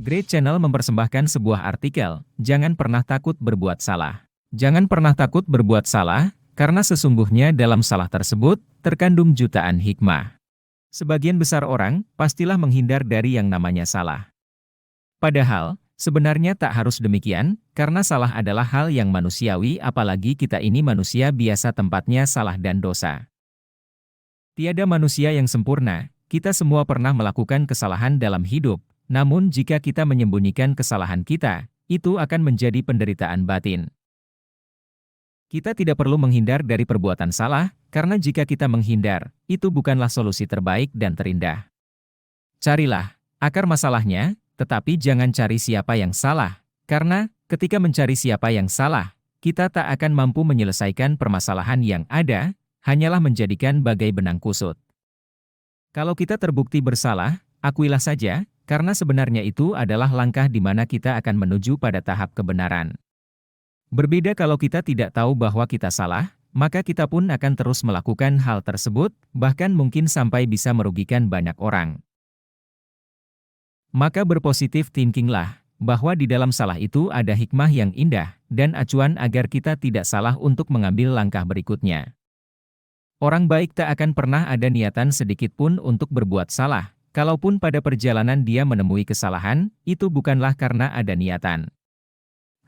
Great Channel mempersembahkan sebuah artikel, jangan pernah takut berbuat salah. Jangan pernah takut berbuat salah, karena sesungguhnya dalam salah tersebut, terkandung jutaan hikmah. Sebagian besar orang, pastilah menghindar dari yang namanya salah. Padahal, sebenarnya tak harus demikian, karena salah adalah hal yang manusiawi apalagi kita ini manusia biasa tempatnya salah dan dosa. Tiada manusia yang sempurna, kita semua pernah melakukan kesalahan dalam hidup. Namun jika kita menyembunyikan kesalahan kita, itu akan menjadi penderitaan batin. Kita tidak perlu menghindar dari perbuatan salah, karena jika kita menghindar, itu bukanlah solusi terbaik dan terindah. Carilah akar masalahnya, tetapi jangan cari siapa yang salah, karena ketika mencari siapa yang salah, kita tak akan mampu menyelesaikan permasalahan yang ada, hanyalah menjadikan bagai benang kusut. Kalau kita terbukti bersalah, akuilah saja, karena sebenarnya itu adalah langkah di mana kita akan menuju pada tahap kebenaran. Berbeda kalau kita tidak tahu bahwa kita salah, maka kita pun akan terus melakukan hal tersebut, bahkan mungkin sampai bisa merugikan banyak orang. Maka berpositif thinkinglah, bahwa di dalam salah itu ada hikmah yang indah, dan acuan agar kita tidak salah untuk mengambil langkah berikutnya. Orang baik tak akan pernah ada niatan sedikit pun untuk berbuat salah. Kalaupun pada perjalanan dia menemui kesalahan, itu bukanlah karena ada niatan.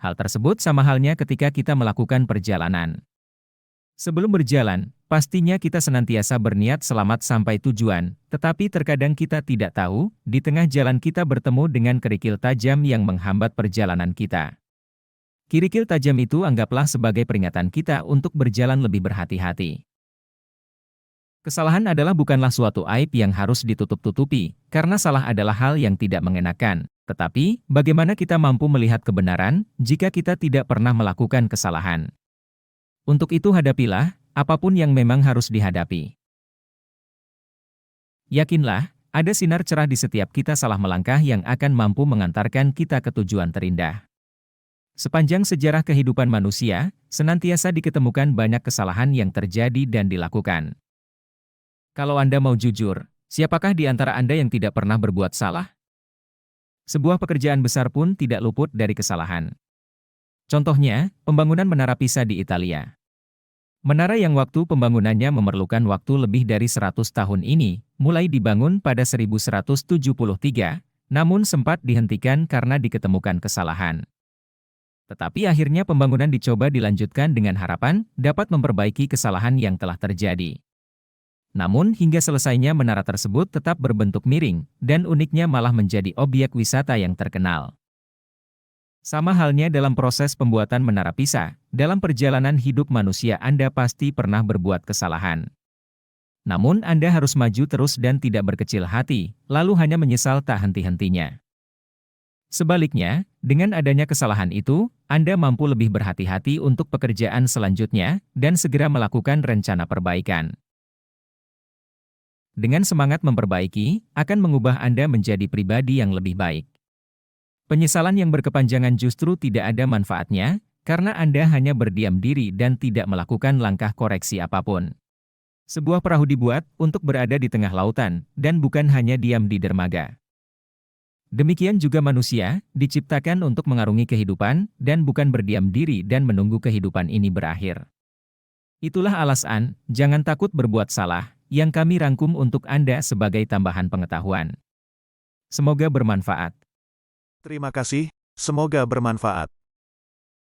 Hal tersebut sama halnya ketika kita melakukan perjalanan. Sebelum berjalan, pastinya kita senantiasa berniat selamat sampai tujuan, tetapi terkadang kita tidak tahu, di tengah jalan kita bertemu dengan kerikil tajam yang menghambat perjalanan kita. Kerikil tajam itu anggaplah sebagai peringatan kita untuk berjalan lebih berhati-hati. Kesalahan adalah bukanlah suatu aib yang harus ditutup-tutupi, karena salah adalah hal yang tidak mengenakan. Tetapi, bagaimana kita mampu melihat kebenaran, jika kita tidak pernah melakukan kesalahan? Untuk itu hadapilah, apapun yang memang harus dihadapi. Yakinlah, ada sinar cerah di setiap kita salah melangkah yang akan mampu mengantarkan kita ke tujuan terindah. Sepanjang sejarah kehidupan manusia, senantiasa diketemukan banyak kesalahan yang terjadi dan dilakukan. Kalau Anda mau jujur, siapakah di antara Anda yang tidak pernah berbuat salah? Sebuah pekerjaan besar pun tidak luput dari kesalahan. Contohnya, pembangunan Menara Pisa di Italia. Menara yang waktu pembangunannya memerlukan waktu lebih dari 100 tahun ini, mulai dibangun pada 1173, namun sempat dihentikan karena diketemukan kesalahan. Tetapi akhirnya pembangunan dicoba dilanjutkan dengan harapan dapat memperbaiki kesalahan yang telah terjadi. Namun hingga selesainya menara tersebut tetap berbentuk miring, dan uniknya malah menjadi objek wisata yang terkenal. Sama halnya dalam proses pembuatan Menara Pisa, dalam perjalanan hidup manusia Anda pasti pernah berbuat kesalahan. Namun Anda harus maju terus dan tidak berkecil hati, lalu hanya menyesal tak henti-hentinya. Sebaliknya, dengan adanya kesalahan itu, Anda mampu lebih berhati-hati untuk pekerjaan selanjutnya, dan segera melakukan rencana perbaikan. Dengan semangat memperbaiki, akan mengubah Anda menjadi pribadi yang lebih baik. Penyesalan yang berkepanjangan justru tidak ada manfaatnya, karena Anda hanya berdiam diri dan tidak melakukan langkah koreksi apapun. Sebuah perahu dibuat untuk berada di tengah lautan, dan bukan hanya diam di dermaga. Demikian juga manusia, diciptakan untuk mengarungi kehidupan, dan bukan berdiam diri dan menunggu kehidupan ini berakhir. Itulah alasan, jangan takut berbuat salah, yang kami rangkum untuk Anda sebagai tambahan pengetahuan. Semoga bermanfaat. Terima kasih, semoga bermanfaat.